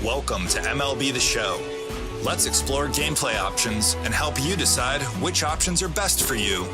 Welcome to MLB The Show. Let's explore gameplay options and help you decide which options are best for you.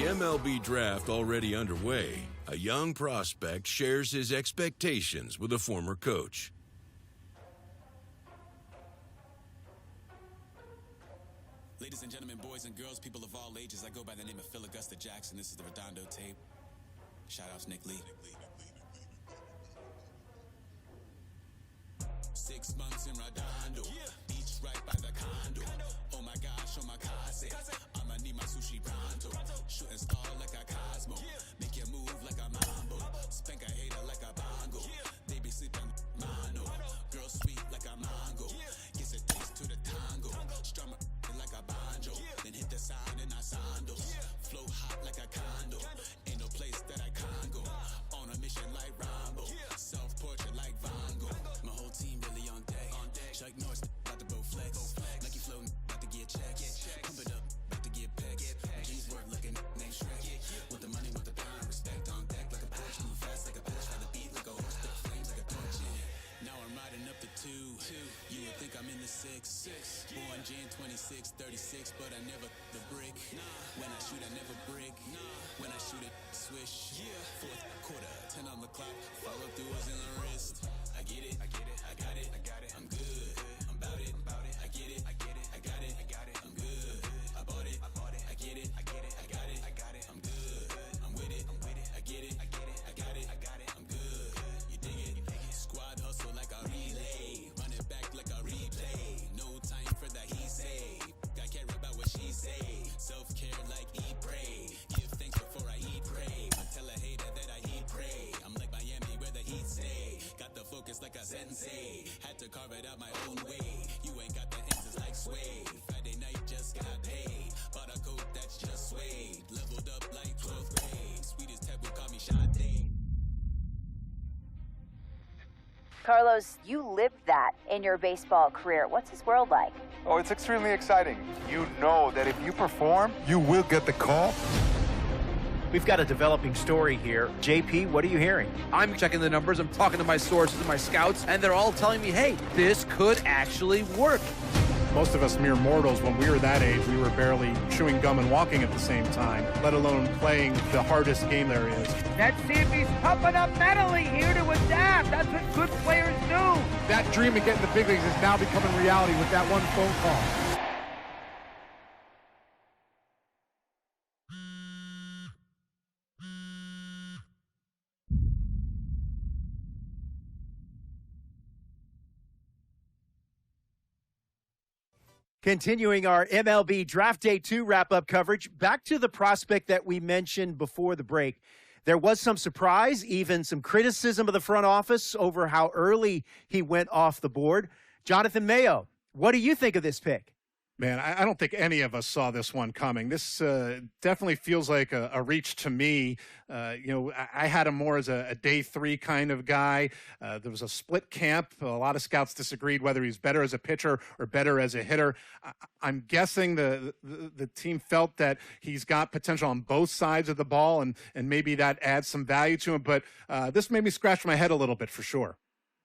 MLB draft already underway, a young prospect shares his expectations with a former coach. Ladies and gentlemen, boys and girls, people of all ages, I go by the name of Phil Augusta Jackson. This is the Redondo tape. Shout outs Nick Lee. 6 months in Redondo, beach right by the condo. Oh my gosh, oh my casa, I'ma need my sushi pronto. Shooting star like a Cosmo, make you move like a mambo. Spank a hater like a bongo, they be sleeping mono. Girl sweet like a mango, gets a taste to the tango. Strum it like a banjo, then hit the sound in our sandals. Flow hot like a condo, ain't no place that I can't go. On a mission like Rambo, self-portrait like Van Gogh. My whole team really on deck. Chuck Norris about to bow flex. Nike flow about to get checks. Pump it up, about to get pecs. G's work like a name Shrek. With the money, with the power, respect on deck like a Porsche. Move fast like a Porsche, try the beat like a horse. Spit flames like a torch. Now I'm riding up the 2. You would think I'm in the 6. Born Jan 26, 36, but I never the brick. When I shoot, I never brick. When I shoot it, swish. Fourth quarter, 10 on the clock. Follow through was in the wrist. I get it, I got it, I'm good, I'm about it, I get it, I got it, I'm good, I bought it, I get it, I got it, I'm good, I'm with it, I get it, I got it, I'm good, you dig it, squad hustle like a relay, run it back like a replay, no time for the he say, I care about what she say, self-care like eat, pray, give thanks before I eat, pray, I tell a hater that I eat, pray, I'm like Miami where the heat stay, got the focus like a sensei, had to carve it out my own way, you ain't got the answers like sway, Friday night just got paid, bought a coat that's just suede, leveled up like 12th grade, sweetest taboo call me Sade. Carlos, you lived that in your baseball career. What's this world like? Oh, it's extremely exciting. You know that if you perform, you will get the call. We've got a developing story here. JP, what are you hearing? I'm checking the numbers, I'm talking to my sources and my scouts, and they're all telling me, hey, this could actually work. Most of us mere mortals, when we were that age, we were barely chewing gum and walking at the same time, let alone playing the hardest game there is. Let's see if he's tough enough mentally here to adapt. That's what good players do. That dream of getting the big leagues is now becoming reality with that one phone call. Continuing our MLB Draft Day 2 wrap-up coverage, back to the prospect that we mentioned before the break. There was some surprise, even some criticism of the front office over how early he went off the board. Jonathan Mayo, what do you think of this pick? Man, I don't think any of us saw this one coming. This definitely feels like a reach to me. I had him more as a day three kind of guy. There was a split camp. A lot of scouts disagreed whether he's better as a pitcher or better as a hitter. I'm guessing the team felt that he's got potential on both sides of the ball, and maybe that adds some value to him. But this made me scratch my head a little bit for sure.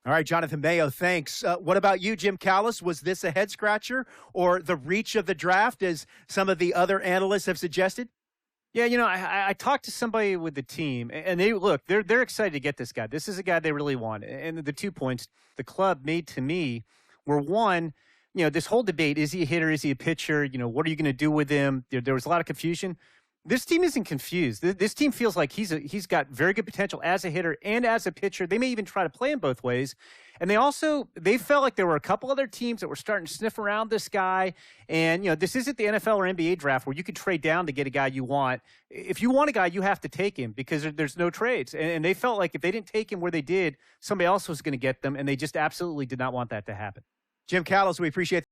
All right, Jonathan Mayo, thanks. What about you, Jim Callis? Was this a head scratcher or the reach of the draft, as some of the other analysts have suggested? Yeah, I talked to somebody with the team, and they're excited to get this guy. This is a guy they really want. And the 2 points the club made to me were, one, this whole debate: is he a hitter? Is he a pitcher? What are you going to do with him? There was a lot of confusion. This team isn't confused. This team feels like he's got very good potential as a hitter and as a pitcher. They may even try to play him both ways. And they felt like there were a couple other teams that were starting to sniff around this guy. And, this isn't the NFL or NBA draft where you can trade down to get a guy you want. If you want a guy, you have to take him because there's no trades. And they felt like if they didn't take him where they did, somebody else was going to get them. And they just absolutely did not want that to happen. Jim Callis, we appreciate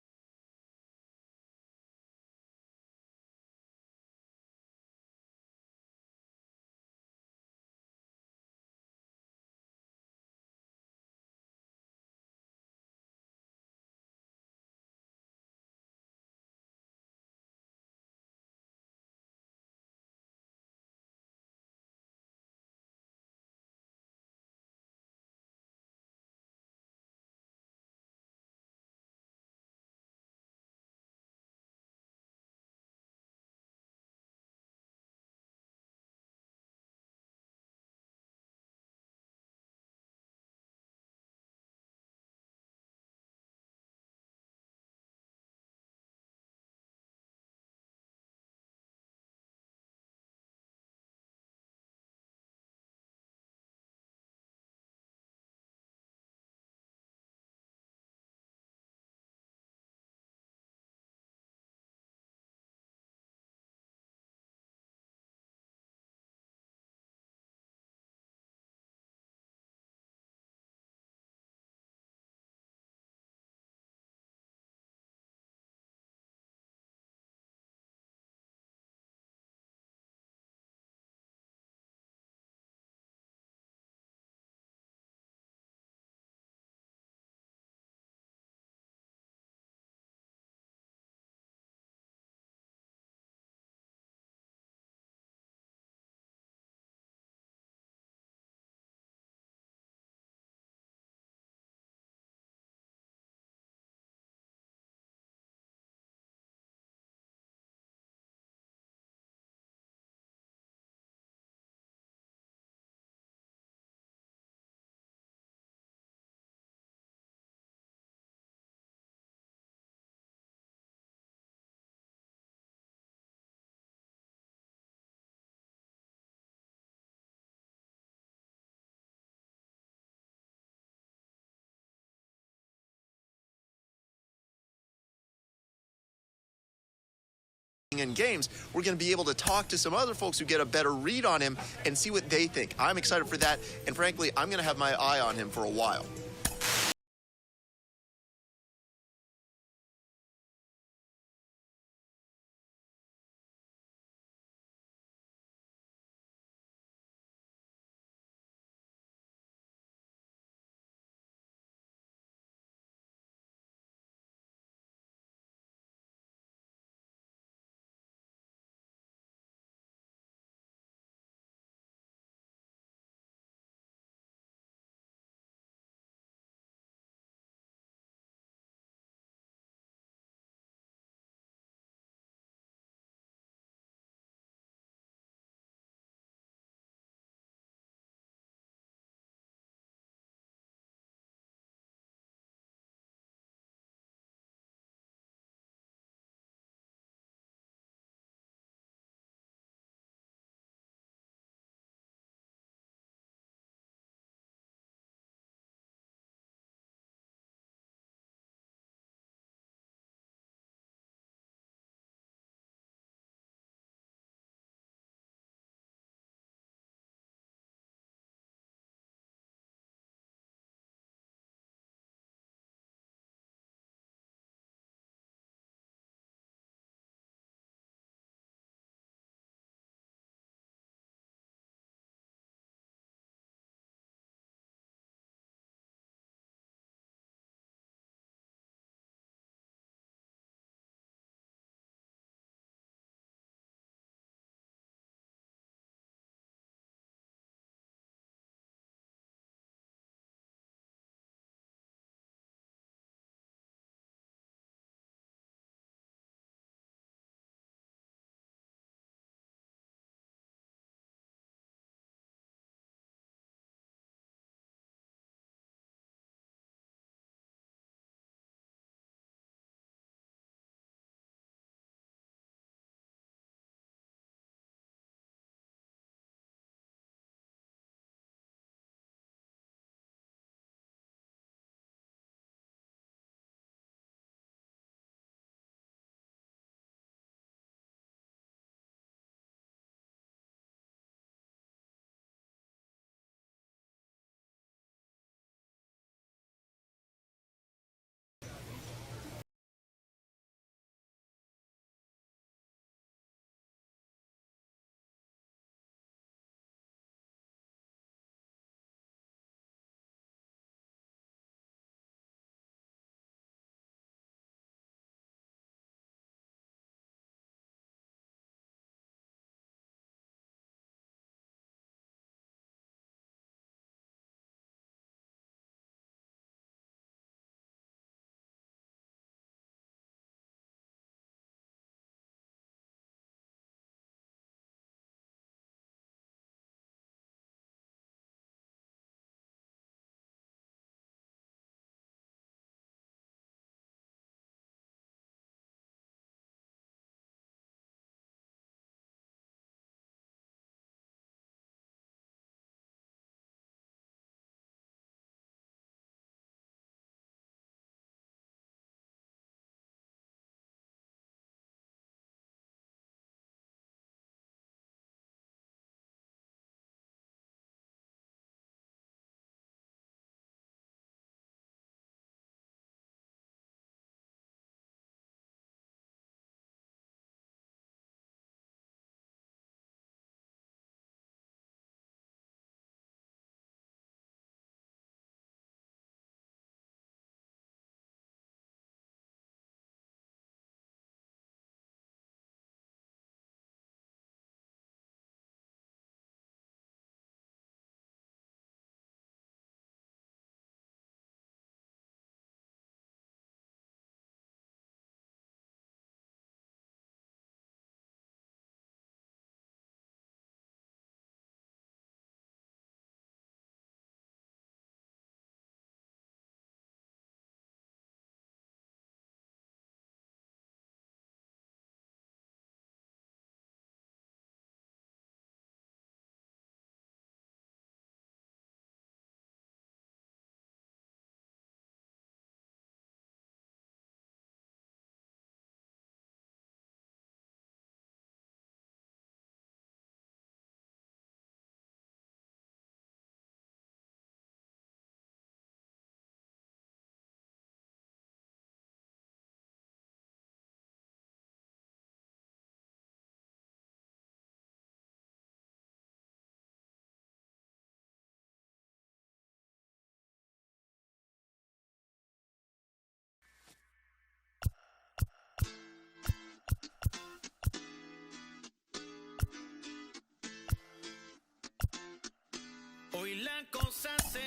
in games, we're going to be able to talk to some other folks who get a better read on him and see what they think. I'm excited for that, and frankly, I'm going to have my eye on him for a while.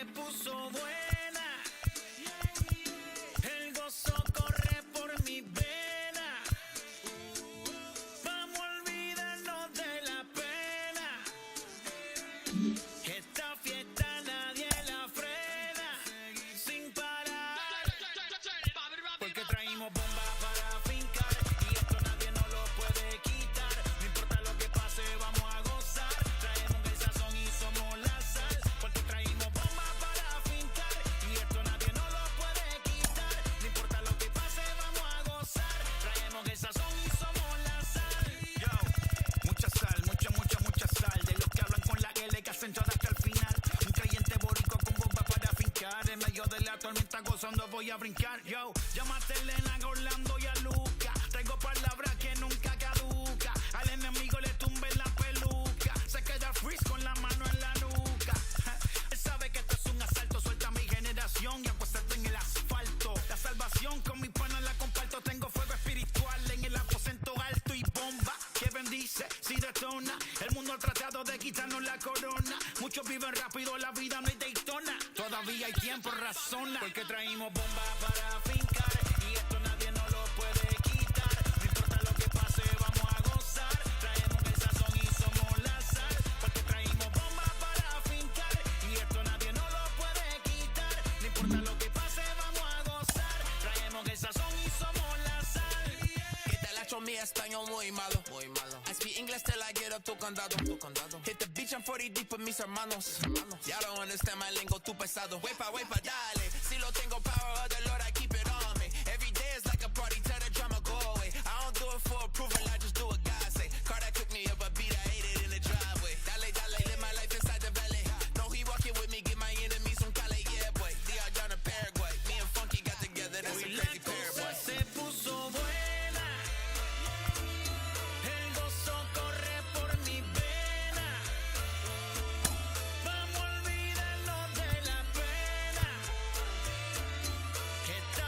puso buena. El gozo corre por mi vena. Vamos a olvidarnos de la pena. Esta fiesta nadie la frena. Sin parar. Porque traímos bomba para fincar. Y esto nadie nos lo puede quitar. No importa lo que pase, vamos a gozar. Traemos el sazón y somos la sal. Porque traímos bomba para fincar. Y esto nadie nos lo puede quitar. No importa lo que pase, vamos a gozar. Traemos el sazón y somos la sal. Yo, mucha sal, mucha sal. De los que hablan con la L que hacen todo hasta el final. Un creyente boricua con bomba para fincar. En medio de la tormenta gozando voy a brincar. Yo, llámate a Elena, a Orlando y a Luca. Traigo palabras que nunca caduca. Al enemigo le tumbe la peluca. Se queda freeze con la mano en la nuca. Él sabe que esto es un asalto. Suelta mi generación y acuéstate en el asfalto. La salvación con mi pana la comparto. Tengo fuego espiritual en el aposento alto y bomba que bendice si detona. El mundo ha tratado de quitarnos la corona. Muchos viven rápido, la vida no hay Daytona. Todavía hay tiempo, razona. Porque traímos bomba para fincar. Y esto nadie nos lo puede quitar. No importa lo que pase, vamos a gozar. Traemos el sazón y somos la sal. Porque traímos bomba para fincar. Y esto nadie nos lo puede quitar. No importa lo que pase, vamos a gozar. Traemos el sazón y somos la sal. Que te la echo mi español muy malo. I speak English till I get up tu condado. Hit the beach, I'm 40 deep with mis hermanos. Y'all don't understand my lingo, tu pesado. Wepa, dale. Si lo tengo power of the Lord, I keep it on me. Every day is like a party, tell the drama go away. I don't do it for approval, I just do what God say. Car that cooked me up a beat, I ate it in the driveway. Dale, live my life inside the valley. No, he walking with me, get my enemies from Cali, yeah, boy. DR down to Paraguay. Me and Funky got together, that's a crazy pair, boy. Se puso buena. El gozo corre por mi vena. Vamos a olvidarnos de la pena. Esta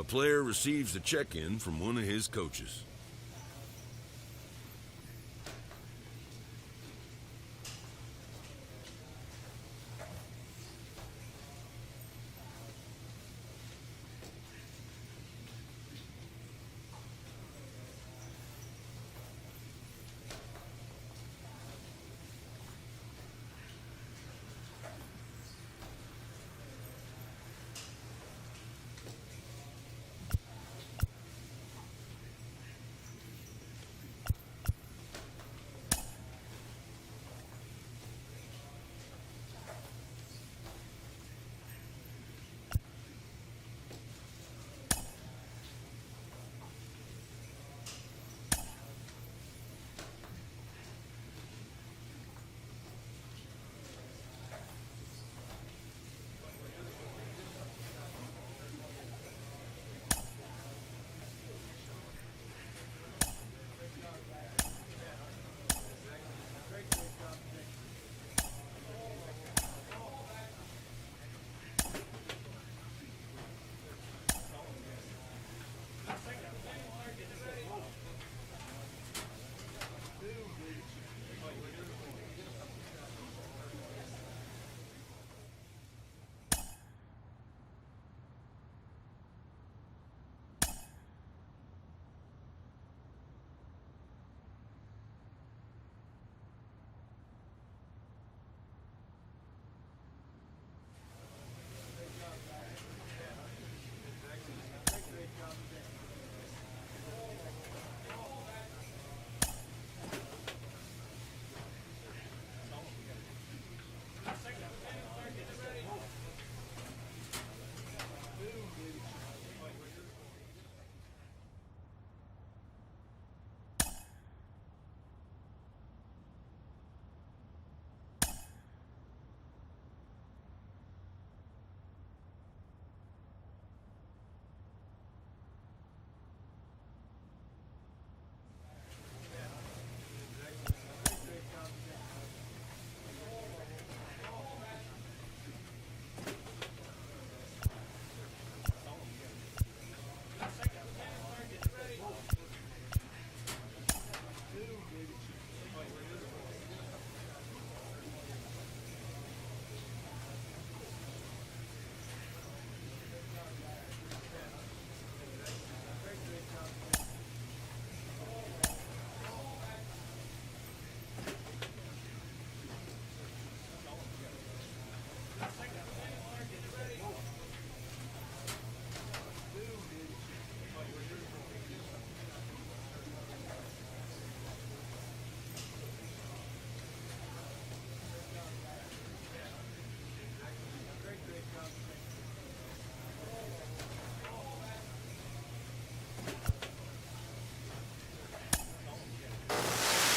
player receives a check-in from one of his coaches.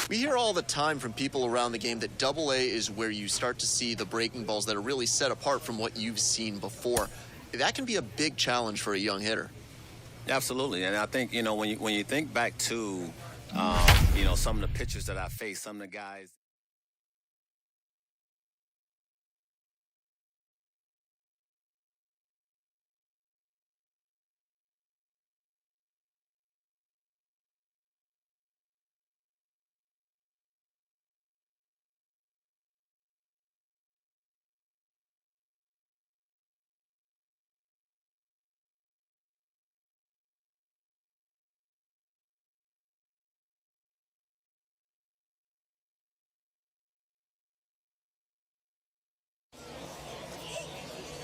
We hear all the time from people around the game that Double A is where you start to see the breaking balls that are really set apart from what you've seen before. That can be a big challenge for a young hitter. Absolutely, and I think, you know, when you think back to, you know, some of the pitchers that I faced, some of the guys.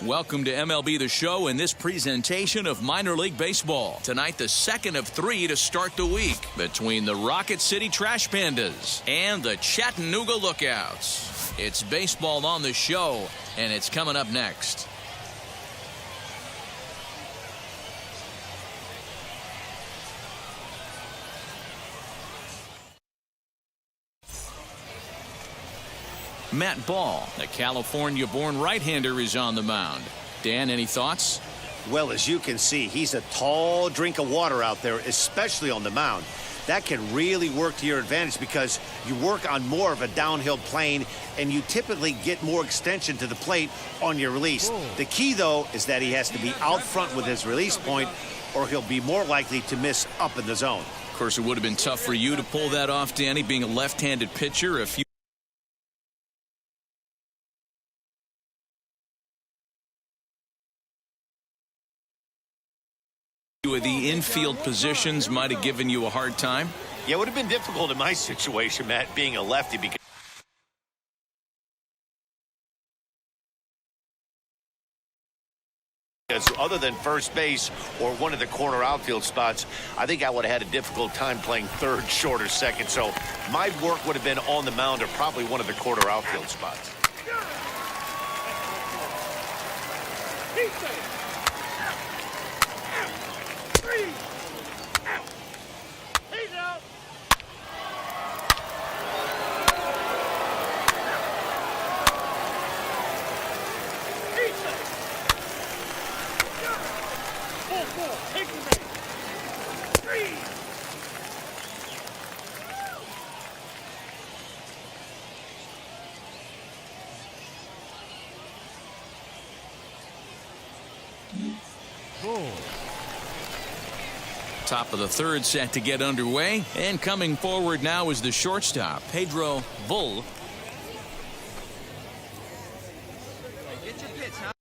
Welcome to MLB The Show and this presentation of minor league baseball. Tonight, the second of three to start the week between the Rocket City Trash Pandas and the Chattanooga Lookouts. It's baseball on the show, and it's coming up next. Matt Ball, the California-born right-hander, is on the mound. Dan, any thoughts? Well, as you can see, he's a tall drink of water out there, especially on the mound. That can really work to your advantage because you work on more of a downhill plane and you typically get more extension to the plate on your release. The key, though, is that he has to be out front with his release point or he'll be more likely to miss up in the zone. Of course, it would have been tough for you to pull that off, Danny, being a left-handed pitcher. If you with the infield positions might have given you a hard time. Yeah, it would have been difficult in my situation, Matt, being a lefty, because other than first base or one of the corner outfield spots, I think I would have had a difficult time playing third, short, or second. So my work would have been on the mound or probably one of the corner outfield spots. Top of the third set to get underway, and coming forward now is the shortstop, Pedro Bull. Get your pitch, huh?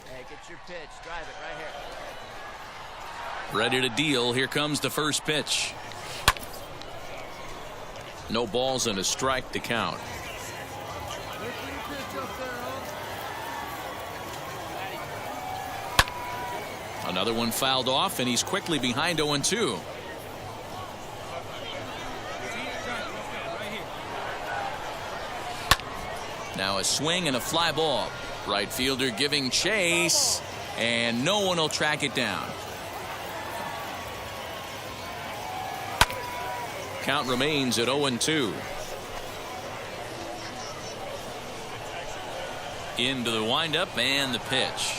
Hey, get your pitch. Drive it right here. Ready to deal. Here comes the first pitch. No balls and a strike to count. Another one fouled off, and he's quickly behind 0-2. Now a swing and a fly ball. Right fielder giving chase, and no one will track it down. Count remains at 0-2. Into the windup and the pitch.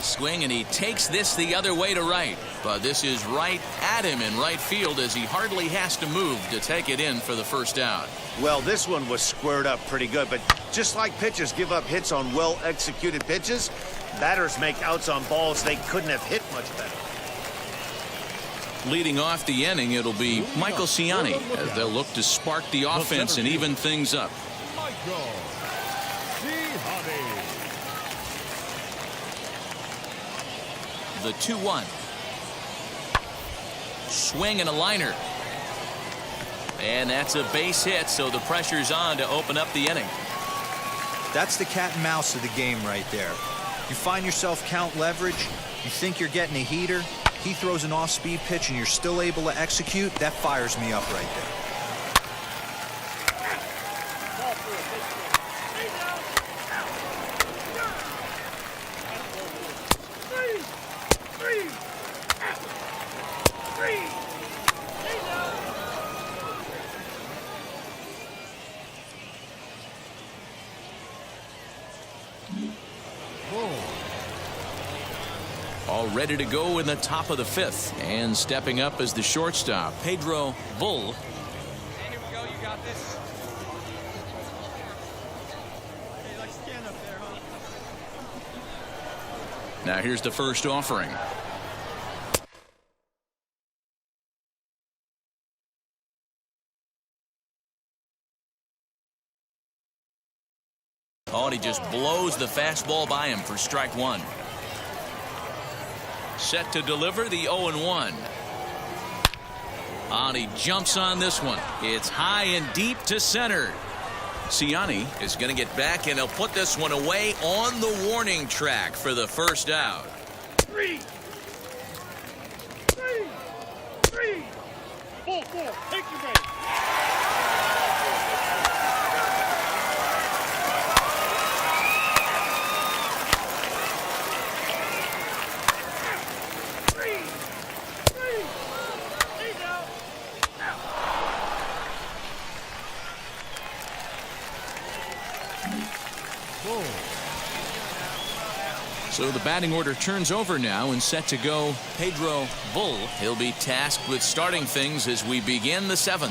Swing, and he takes this the other way to right. But this is right at him in right field as he hardly has to move to take it in for the first out. Well, this one was squared up pretty good, but just like pitchers give up hits on well-executed pitches, batters make outs on balls they couldn't have hit much better. Leading off the inning, it'll be Michael Ciani as they'll look to spark the offense and even things up. The 2-1. Swing and a liner. And that's a base hit, so the pressure's on to open up the inning. That's the cat and mouse of the game right there. You find yourself count leverage, you think you're getting a heater, he throws an off-speed pitch and you're still able to execute, that fires me up right there. All ready to go in the top of the fifth, and stepping up as the shortstop, Pedro Bull. And here we go. You got this. Hey, like stand up there, huh? Now here's the first offering. Oh, and he just blows the fastball by him for strike one. Set to deliver the 0-1. And he jumps on this one. It's high and deep to center. Ciani is going to get back, and he'll put this one away on the warning track for the first out. 3. 4. Take your break. So the batting order turns over now and set to go Pedro Bull. He'll be tasked with starting things as we begin the 7th.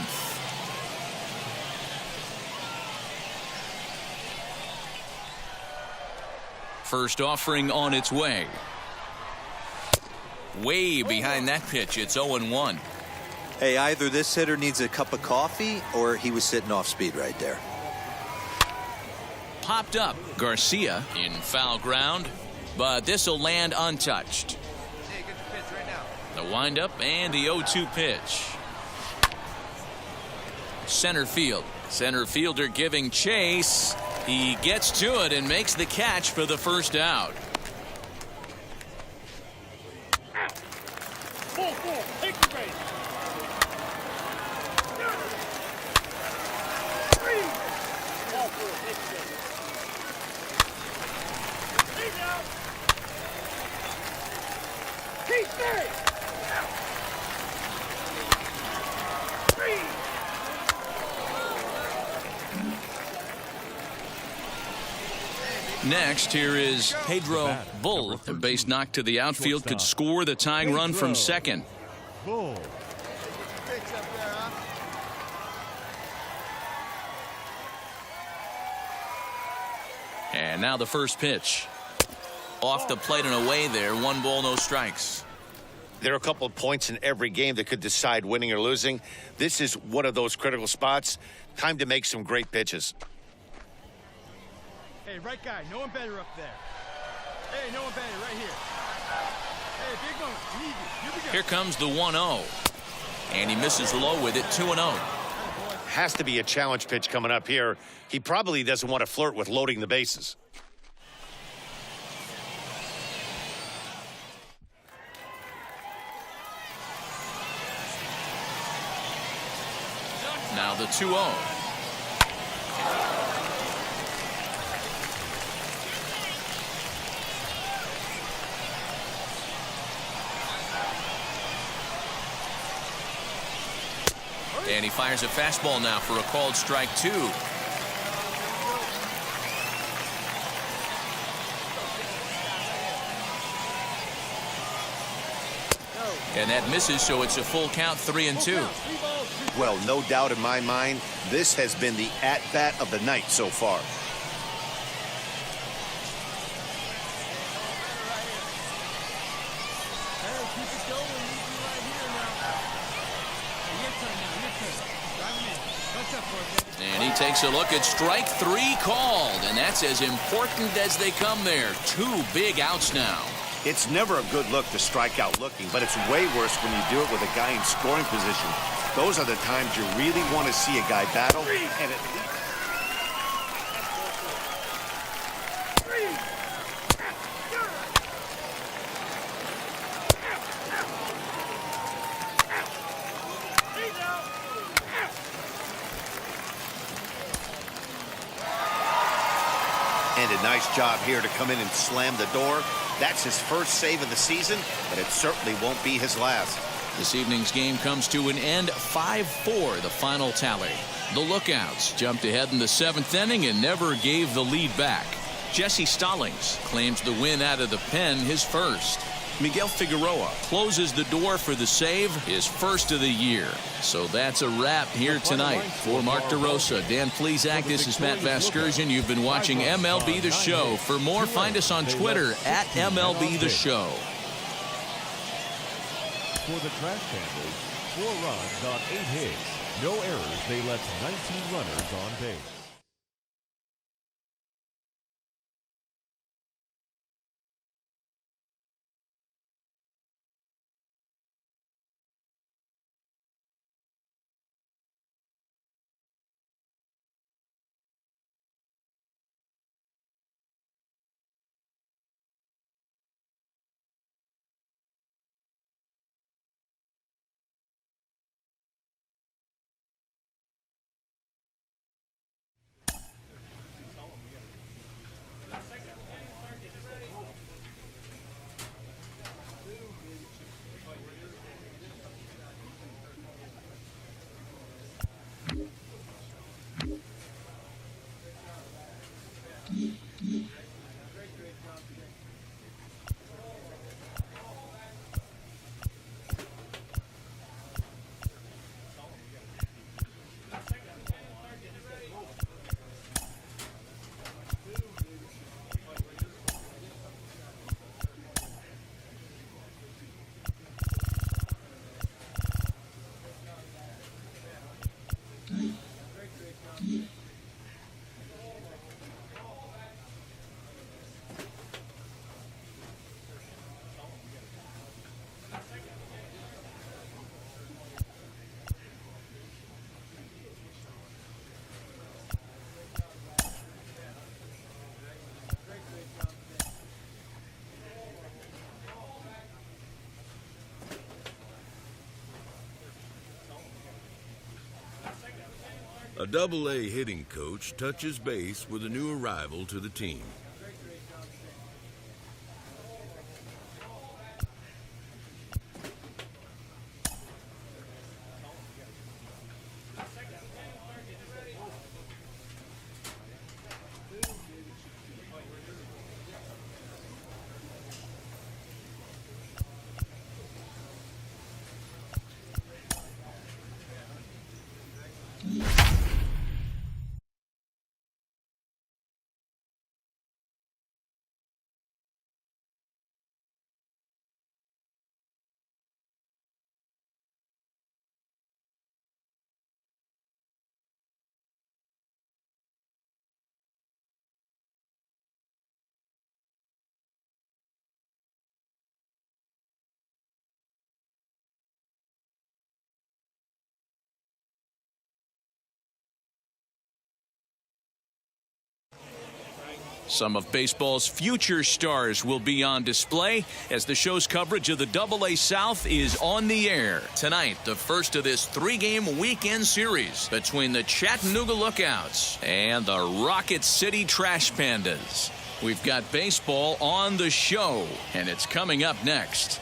First offering on its way. Way behind that pitch. It's 0-1. Hey, either this hitter needs a cup of coffee or he was sitting off speed right there. Popped up. Garcia in foul ground, but this will land untouched. The windup and the 0-2 pitch. Center field. Center fielder giving chase. He gets to it and makes the catch for the first out. Take the base. Next, here is Pedro Bull. A base knock to the outfield could score the tying run from second. Bull. And now the first pitch. Off the plate and away there. 1 ball, no strikes. There are a couple of points in every game that could decide winning or losing. This is one of those critical spots. Time to make some great pitches. Hey, right guy, no one better up there. Hey, no one better right here. Hey, big moment, easy. Here we go. Here comes the 1-0. And he misses low with it. 2-0. Has to be a challenge pitch coming up here. He probably doesn't want to flirt with loading the bases. Now the 2-0. And he fires a fastball now for a called strike 2. And that misses, so it's a full count, 3-2. Well, no doubt in my mind, this has been the at-bat of the night so far. And he takes a look at strike 3 called, and that's as important as they come there. 2 big outs now. It's never a good look to strike out looking, but it's way worse when you do it with a guy in scoring position. Those are the times you really want to see a guy battle, and at least... And a nice job here to come in and slam the door. That's his first save of the season, but it certainly won't be his last. This evening's game comes to an end, 5-4, the final tally. The Lookouts jumped ahead in the 7th inning and never gave the lead back. Jesse Stallings claims the win out of the pen, his first. Miguel Figueroa closes the door for the save, his first of the year. So that's a wrap here tonight. For Mark DeRosa, Dan Plesac, this is Matt Vasgersian. You've been watching MLB The Show. For more, find us on Twitter at MLB The Show. For the Trash Pandas, 4 runs on 8 hits. No errors. They left 19 runners on base. A Double-A hitting coach touches base with a new arrival to the team. Some of baseball's future stars will be on display as the show's coverage of the Double-A South is on the air. Tonight, the first of this 3-game weekend series between the Chattanooga Lookouts and the Rocket City Trash Pandas. We've got baseball on the show, and it's coming up next.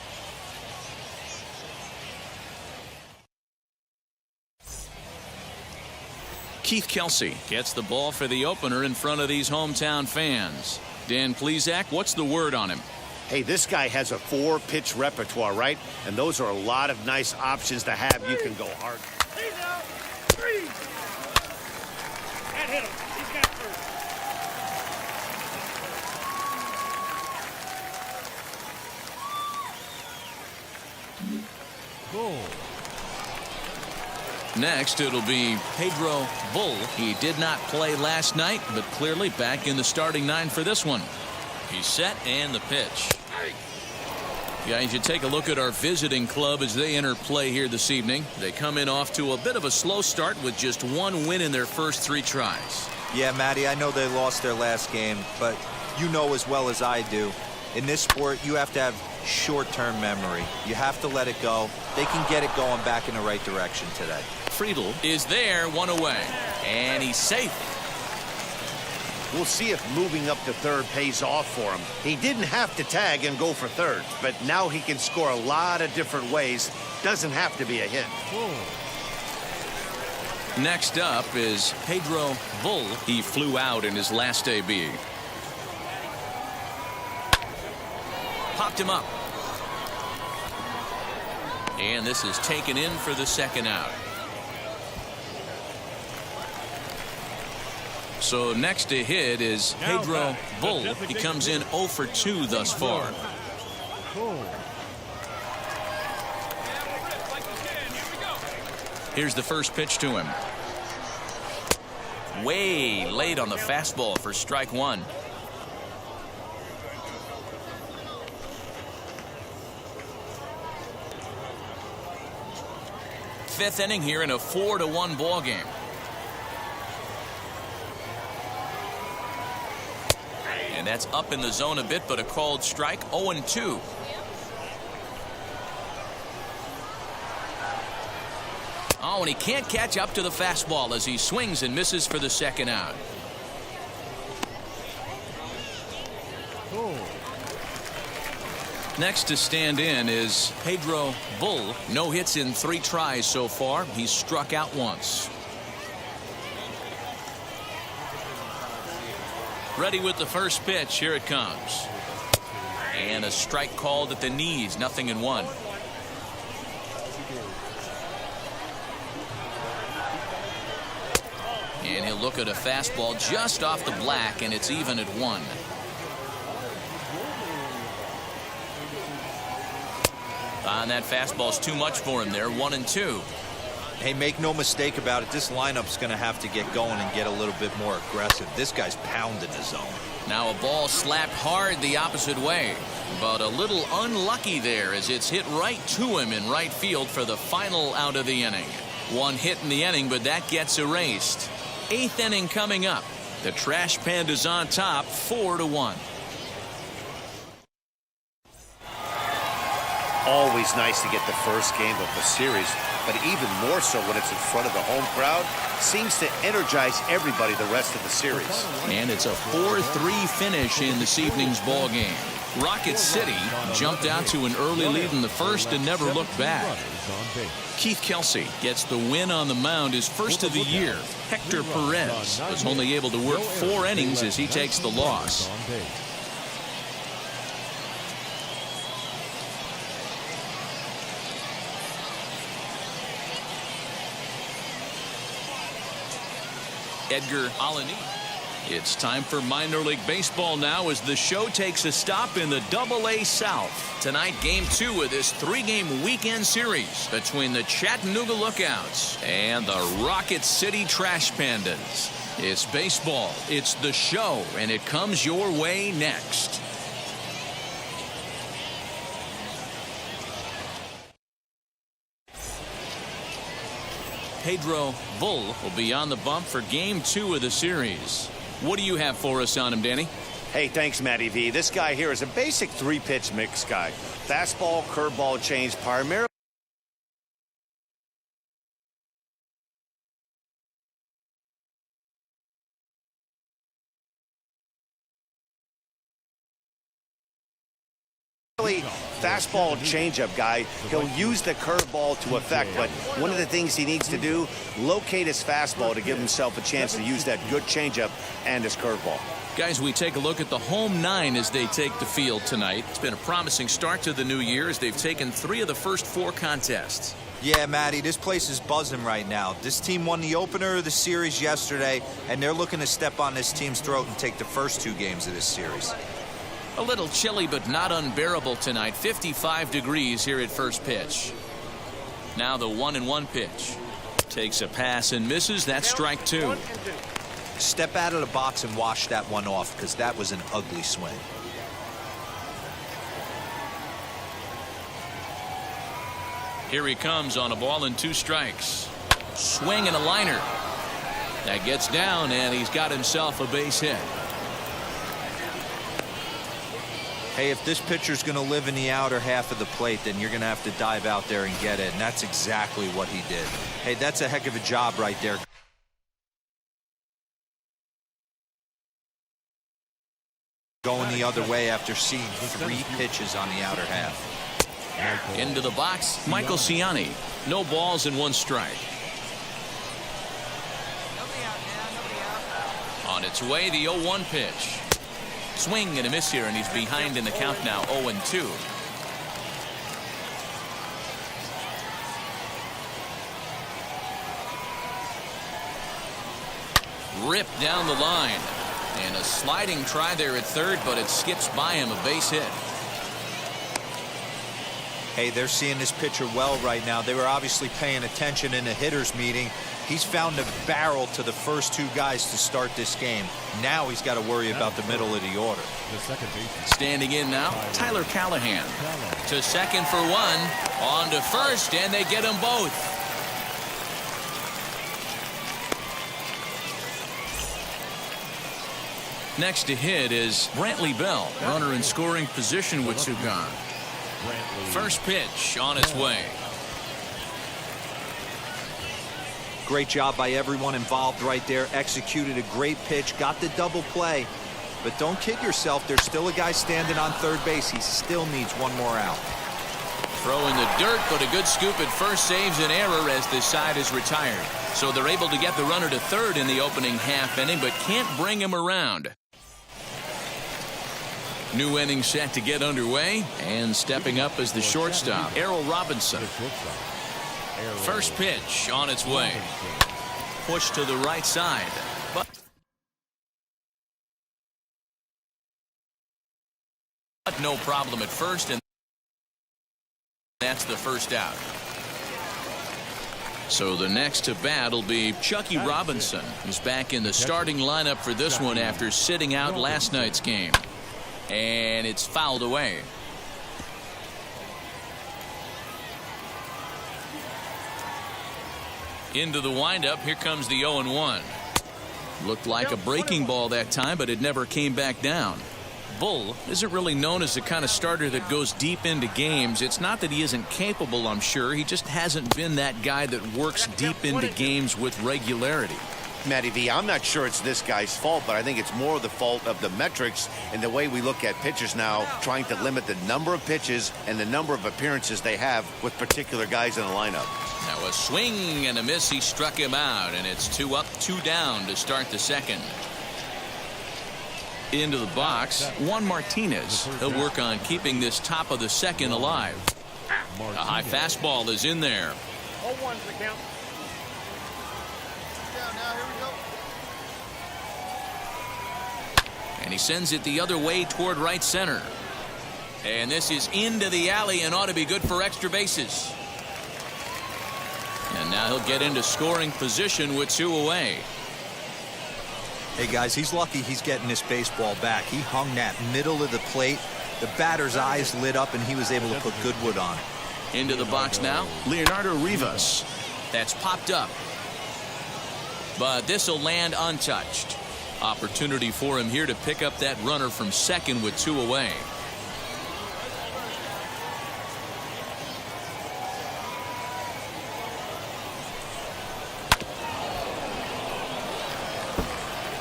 Keith Kelsey gets the ball for the opener in front of these hometown fans. Dan Plesac, what's the word on him? Hey, this guy has a 4-pitch repertoire, right? And those are a lot of nice options to have. You can go hard. That hit him. He's got first. Goal. Next, it'll be Pedro Bull. He did not play last night, but clearly back in the starting 9 for this one. He's set, and the pitch. Guys, you take a look at our visiting club as they enter play here this evening. They come in off to a bit of a slow start with just 1 win in their first 3 tries. Yeah, Matty, I know they lost their last game, but you know as well as I do, in this sport, you have to have short-term memory. You have to let it go. They can get it going back in the right direction today. Friedel is there, 1 away, and he's safe. We'll see if moving up to third pays off for him. He didn't have to tag and go for third, but now he can score a lot of different ways. Doesn't have to be a hit. Next up is Pedro Bull. He flew out in his last AB. Popped him up. And this is taken in for the second out. So next to hit is Pedro Bull. He comes in 0 for 2 thus far. Here's the first pitch to him. Way late on the fastball for strike 1. Fifth inning here in a 4-1 ball game. And that's up in the zone a bit, but a called strike. 0-2. Oh, and he can't catch up to the fastball as he swings and misses for the second out. Next to stand in is Pedro Bull. No hits in 3 tries so far. He's struck out once. Ready with the first pitch. Here it comes. And a strike called at the knees. 0-1. And he'll look at a fastball just off the black, and it's even at 1. And that fastball's too much for him there. 1-2. Hey, make no mistake about it. This lineup's going to have to get going and get a little bit more aggressive. This guy's pounding the zone. Now a ball slapped hard the opposite way, but a little unlucky there as it's hit right to him in right field for the final out of the inning. 1 hit in the inning, but that gets erased. 8th inning coming up. The Trash Pandas on top, 4-1. Always nice to get the first game of the series but even more so when it's in front of the home crowd, seems to energize everybody the rest of the series. And it's a 4-3 finish in this evening's ball game. Rocket City jumped out to an early lead in the first and never looked back. Keith Kelsey gets the win on the mound, his first of the year. Hector Perez was only able to work 4 innings as he takes the loss. Edgar Alani. It's time for minor league baseball now as the show takes a stop in the Double-A South. Tonight, Game 2 of this 3-game weekend series between the Chattanooga Lookouts and the Rocket City Trash Pandas. It's baseball, it's the show, and it comes your way next. Pedro Bull will be on the bump for Game 2 of the series. What do you have for us on him, Danny? Hey, thanks, Matty V. This guy here is a basic 3-pitch mix guy. Fastball, curveball, change, primarily. Fastball changeup guy. He'll use the curveball to effect, but one of the things he needs to do, locate his fastball to give himself a chance to use that good changeup and his curveball. Guys, we take a look at the home 9 as they take the field tonight. It's been a promising start to the new year as they've taken 3 of the first 4 contests. Yeah, Matty, this place is buzzing right now. This team won the opener of the series yesterday, and they're looking to step on this team's throat and take the first 2 games of this series. A little chilly but not unbearable tonight. 55 degrees here at first pitch. Now the 1-1 pitch. Takes a pass and misses. That's strike 2. Step out of the box and wash that one off because that was an ugly swing. Here he comes on a ball and 2 strikes. Swing and a liner. That gets down and he's got himself a base hit. Hey, if this pitcher's going to live in the outer half of the plate, then you're going to have to dive out there and get it, and that's exactly what he did. Hey, that's a heck of a job right there. Going the other way after seeing 3 pitches on the outer half. Into the box, Michael Ciani. No balls and 1 strike. On its way, the 0-1 pitch. Swing and a miss here, and he's behind in the count now, 0-2. Ripped down the line. And a sliding try there at third, but it skips by him, a base hit. Hey, they're seeing this pitcher well right now. They were obviously paying attention in the hitters meeting. He's found a barrel to the first 2 guys to start this game. Now he's got to worry about the middle of the order. Standing in now, Tyler Callahan. To second for 1. On to first, and they get them both. Next to hit is Brantley Bell. Runner in scoring position with 2 gone. First pitch on its way. Great job by everyone involved right there. Executed a great pitch, got the double play. But don't kid yourself, there's still a guy standing on third base. He still needs 1 more out. Throw in the dirt, but a good scoop at first saves an error as this side is retired. So they're able to get the runner to third in the opening half inning, but can't bring him around. New inning set to get underway, and stepping up as the shortstop, Errol Robinson. First pitch on its way. Push to the right side. But no problem at first, and that's the first out. So the next to bat will be Chucky Robinson, who's back in the starting lineup for this one after sitting out last night's game. And it's fouled away. Into the windup. Here comes the 0-1. Looked like a breaking ball that time, but it never came back down. Bull isn't really known as the kind of starter that goes deep into games. It's not that he isn't capable, I'm sure. He just hasn't been that guy that works deep into games with regularity. Matty V, I'm not sure it's this guy's fault, but I think it's more the fault of the metrics and the way we look at pitchers now, trying to limit the number of pitches and the number of appearances they have with particular guys in the lineup. Now a swing and a miss. He struck him out, and it's 2 up, 2 down to start the second. Into the box, Juan Martinez. He'll work on keeping this top of the second alive. A high fastball is in there. 0-1's the count. And he sends it the other way toward right center. And this is into the alley and ought to be good for extra bases. And now he'll get into scoring position with 2 away. Hey, guys, he's lucky he's getting this baseball back. He hung that middle of the plate. The batter's eyes lit up, and he was able to put good wood on. Into the box now, Leonardo Rivas. That's popped up. But this will land untouched. Opportunity for him here to pick up that runner from second with 2 away.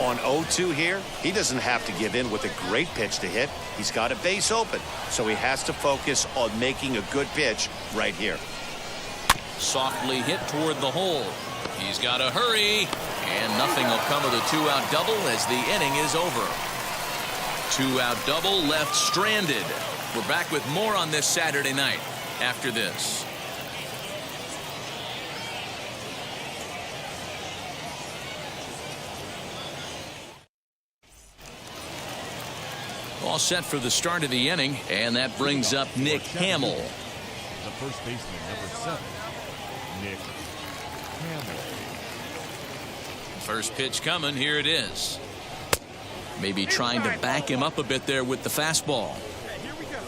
On 0-2 here, he doesn't have to give in with a great pitch to hit. He's got a base open, so he has to focus on making a good pitch right here. Softly hit toward the hole. He's got to hurry, and nothing will come of the 2-out double as the inning is over. 2-out double left stranded. We're back with more on this Saturday night after this. All set for the start of the inning, and that brings up Nick Hamill. The first baseman, number 7, Nick Hamill. First pitch coming. Here it is. Maybe trying to back him up a bit there with the fastball.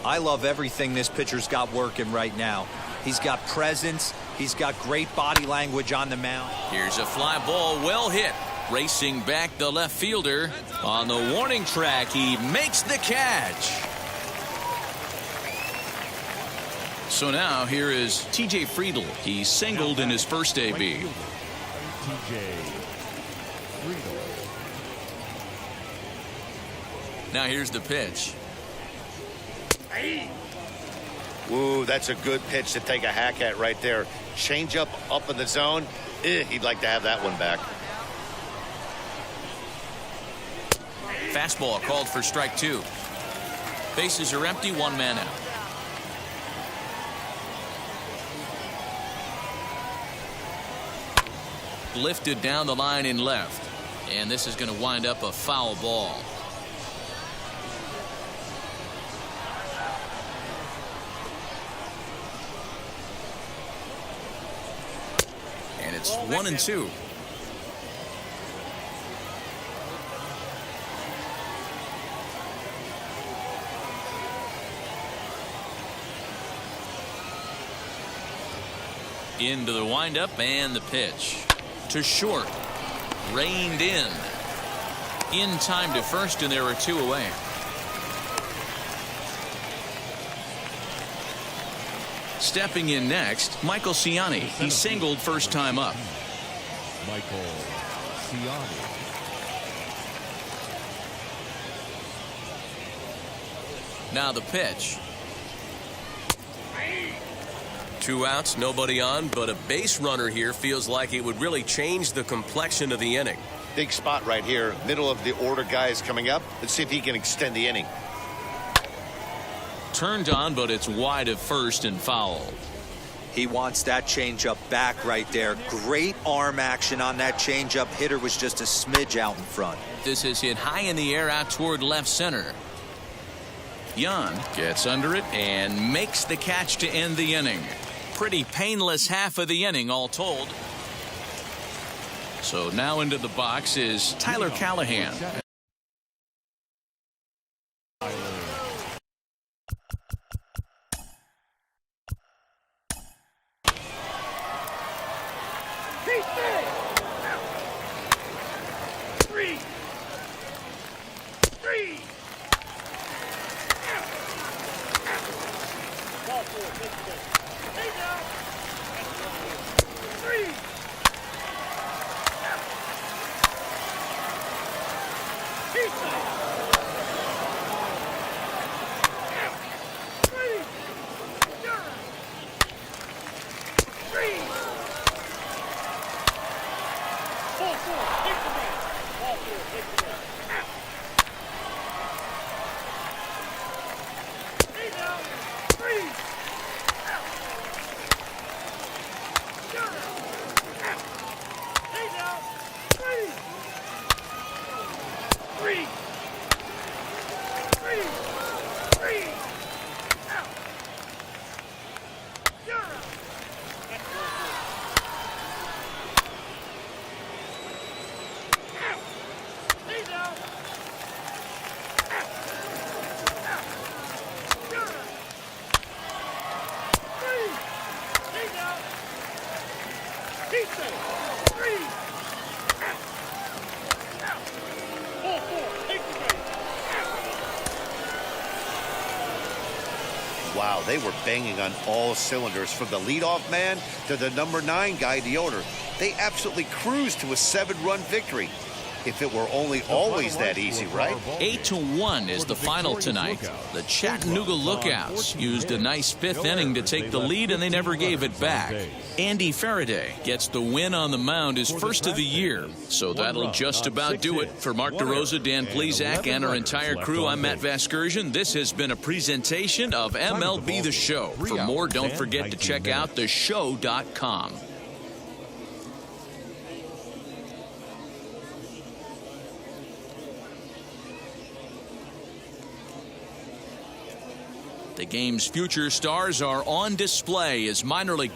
I love everything this pitcher's got working right now. He's got presence. He's got great body language on the mound. Here's a fly ball, well hit. Racing back the left fielder. On the warning track, he makes the catch. So now here is T.J. Friedl. He singled in his first AB. T.J. Friedl. Now here's the pitch. Ooh, that's a good pitch to take a hack at right there. Change up in the zone. He'd like to have that one back. Fastball called for strike 2. Bases are empty, 1 man out. Lifted down the line in left. And this is going to wind up a foul ball. And it's 1-2. Into the windup and the pitch to short, reined in time to first, and there are 2 away. Stepping in next, Michael Ciani. He singled first time up. Michael Ciani. Now the pitch. 2 outs, nobody on, but a base runner here feels like it would really change the complexion of the inning. Big spot right here, middle of the order guys coming up. Let's see if he can extend the inning. Turned on, but it's wide of first and foul. He wants that changeup back right there. Great arm action on that changeup. Hitter was just a smidge out in front. This is hit high in the air out toward left center. Yan gets under it and makes the catch to end the inning. Pretty painless half of the inning all told. So now into the box is Tyler Callahan. Wow, they were banging on all cylinders, from the leadoff man to the number 9 guy, the owner. They absolutely cruised to a 7-run victory. If it were only always that easy, right? 8-1 is the final tonight. The Chattanooga Lookouts used a nice 5th inning to take the lead, and they never gave it back. Andy Faraday gets the win on the mound, his first of the year. So that'll just about do it. For Mark DeRosa, Dan Plesac, and our entire crew, I'm Matt Vasgersian. This has been a presentation of MLB The Show. For more, don't forget to check out theshow.com. The game's future stars are on display as minor league